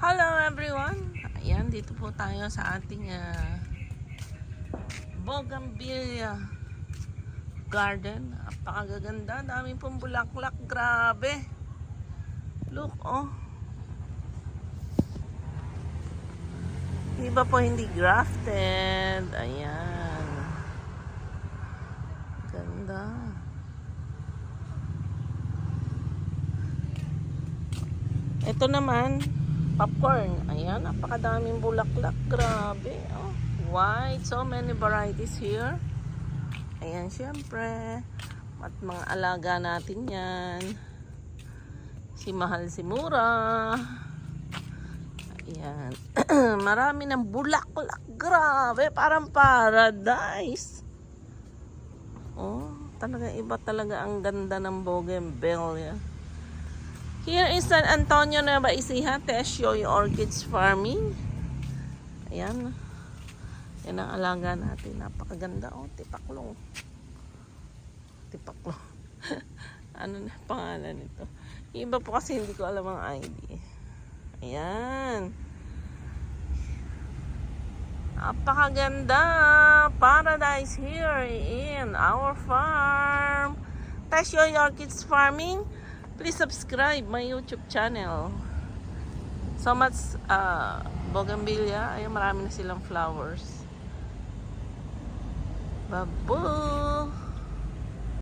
Hello everyone! Ayan, dito po tayo sa ating Bougainvillea Garden. Napakaganda, dami pong bulaklak, grabe. Look, oh. Iba po hindi grafted. Ayan. Ganda. Ito naman, popcorn. Ayan, napakadaming bulaklak. Grabe. Oh, white. So many varieties here. Ayan, syempre. At mga alaga natin yan. Si Mahal si Mura. Ayan. Marami ng bulaklak. Grabe. Parang paradise. Oh, talaga iba talaga ang ganda ng Bougainvillea. Here is San Antonio Nueva Ecija, Teshoy Orchids Farming. Ayan. Yan ang alaga natin. Napakaganda. Oh, tipaklong. Tipaklong. Ano na pangalan nito? Iba po kasi hindi ko alam ang ID. Ayan. Napakaganda. Paradise here in our farm. Teshoy Orchids Farming. Please subscribe my YouTube channel. So much Bougainvillea. Ay, marami na silang flowers. Babu!